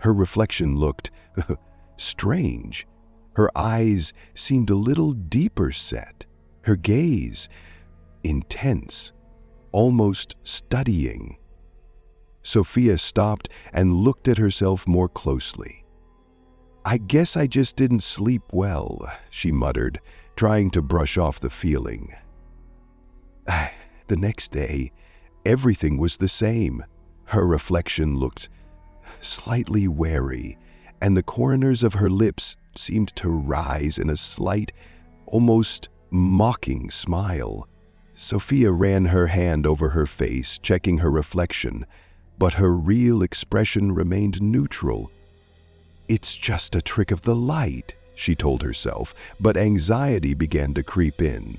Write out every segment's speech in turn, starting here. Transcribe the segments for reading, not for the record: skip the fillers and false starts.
Her reflection looked strange. Her eyes seemed a little deeper set, her gaze intense, almost studying. Sophia stopped and looked at herself more closely. "I guess I just didn't sleep well," she muttered, trying to brush off the feeling. The next day, everything was the same. Her reflection looked slightly wary, and the corners of her lips seemed to rise in a slight, almost mocking smile. Sophia ran her hand over her face, checking her reflection, but her real expression remained neutral. "It's just a trick of the light," she told herself, but anxiety began to creep in.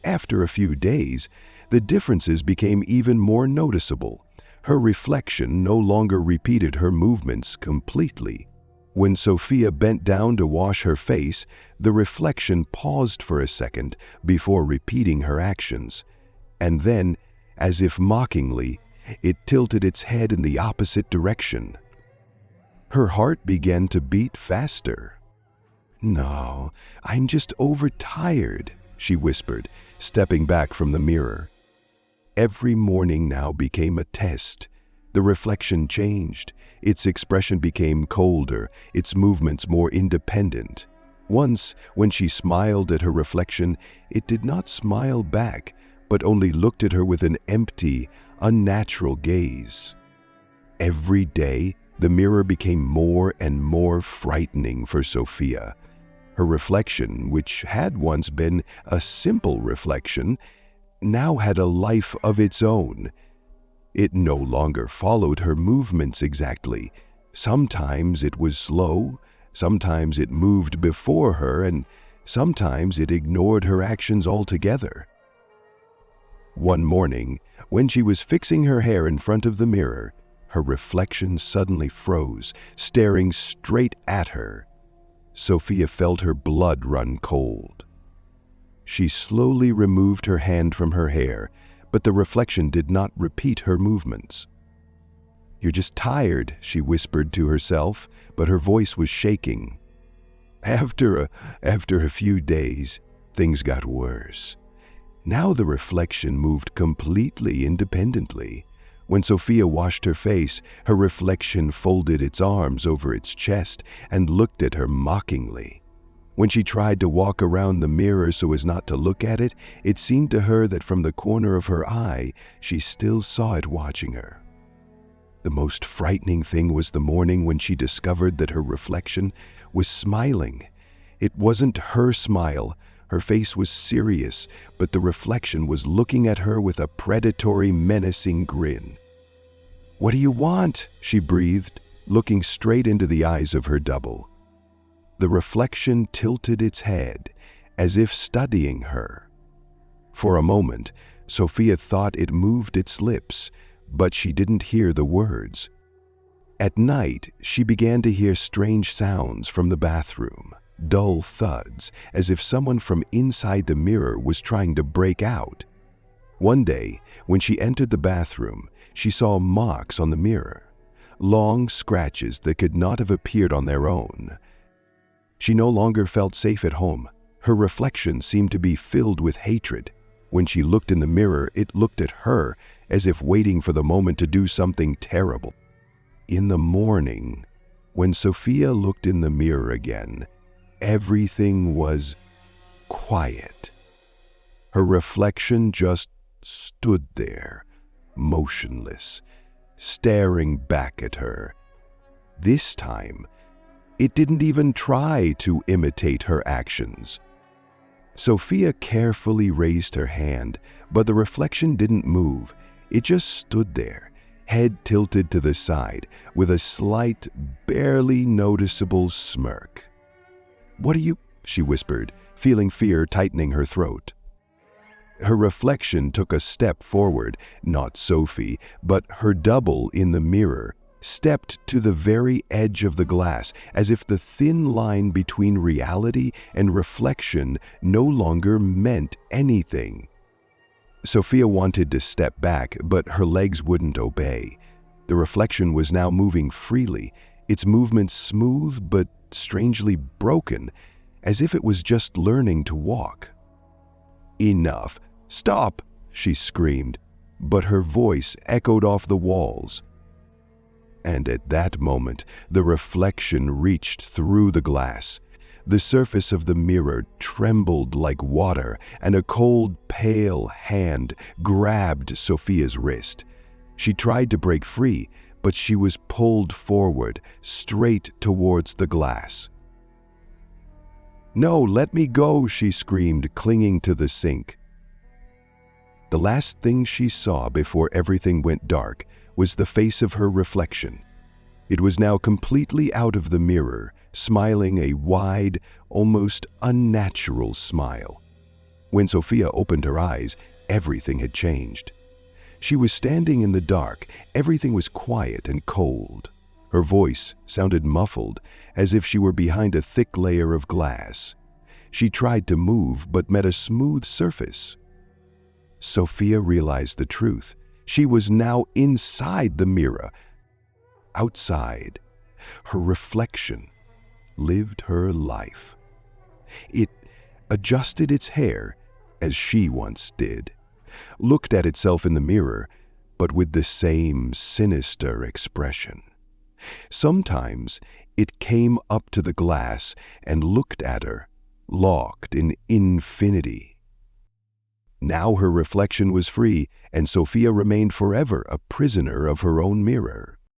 After a few days, the differences became even more noticeable. Her reflection no longer repeated her movements completely. When Sophia bent down to wash her face, the reflection paused for a second before repeating her actions. And then, as if mockingly, it tilted its head in the opposite direction. Her heart began to beat faster. "No, I'm just overtired," she whispered, stepping back from the mirror. Every morning now became a test. The reflection changed. Its expression became colder, its movements more independent. Once, when she smiled at her reflection, it did not smile back, but only looked at her with an empty, unnatural gaze. Every day, the mirror became more and more frightening for Sophia. Her reflection, which had once been a simple reflection, now had a life of its own. It no longer followed her movements exactly. Sometimes it was slow, sometimes it moved before her, and sometimes it ignored her actions altogether. One morning, when she was fixing her hair in front of the mirror, her reflection suddenly froze, staring straight at her. Sophia felt her blood run cold. She slowly removed her hand from her hair, but the reflection did not repeat her movements. "You're just tired," she whispered to herself, but her voice was shaking. After a few days, things got worse. Now the reflection moved completely independently. When Sophia washed her face, her reflection folded its arms over its chest and looked at her mockingly. When she tried to walk around the mirror so as not to look at it, it seemed to her that from the corner of her eye, she still saw it watching her. The most frightening thing was the morning when she discovered that her reflection was smiling. It wasn't her smile. Her face was serious, but the reflection was looking at her with a predatory, menacing grin. "What do you want?" she breathed, looking straight into the eyes of her double. The reflection tilted its head, as if studying her. For a moment, Sophia thought it moved its lips, but she didn't hear the words. At night, she began to hear strange sounds from the bathroom, dull thuds, as if someone from inside the mirror was trying to break out. One day, when she entered the bathroom, she saw marks on the mirror, long scratches that could not have appeared on their own. She no longer felt safe at home. Her reflection seemed to be filled with hatred. When she looked in the mirror, it looked at her as if waiting for the moment to do something terrible. In the morning, when Sophia looked in the mirror again, everything was quiet. Her reflection just stood there, motionless, staring back at her. This time, it didn't even try to imitate her actions. Sophia carefully raised her hand, but the reflection didn't move. It just stood there, head tilted to the side, with a slight, barely noticeable smirk. "What are you?" she whispered, feeling fear tightening her throat. Her reflection took a step forward, not Sophie, but her double in the mirror, stepped to the very edge of the glass, as if the thin line between reality and reflection no longer meant anything. Sophia wanted to step back, but her legs wouldn't obey. The reflection was now moving freely, its movements smooth but strangely broken, as if it was just learning to walk. "Enough! Stop!" she screamed, but her voice echoed off the walls. And at that moment, the reflection reached through the glass. The surface of the mirror trembled like water, and a cold, pale hand grabbed Sophia's wrist. She tried to break free, but she was pulled forward, straight towards the glass. "No, let me go," she screamed, clinging to the sink. The last thing she saw before everything went dark was the face of her reflection. It was now completely out of the mirror, smiling a wide, almost unnatural smile. When Sophia opened her eyes, everything had changed. She was standing in the dark. Everything was quiet and cold. Her voice sounded muffled, as if she were behind a thick layer of glass. She tried to move, but met a smooth surface. Sophia realized the truth. She was now inside the mirror. Outside, her reflection lived her life. It adjusted its hair as she once did, looked at itself in the mirror, but with the same sinister expression. Sometimes it came up to the glass and looked at her, locked in infinity. Now her reflection was free, and Sophia remained forever a prisoner of her own mirror.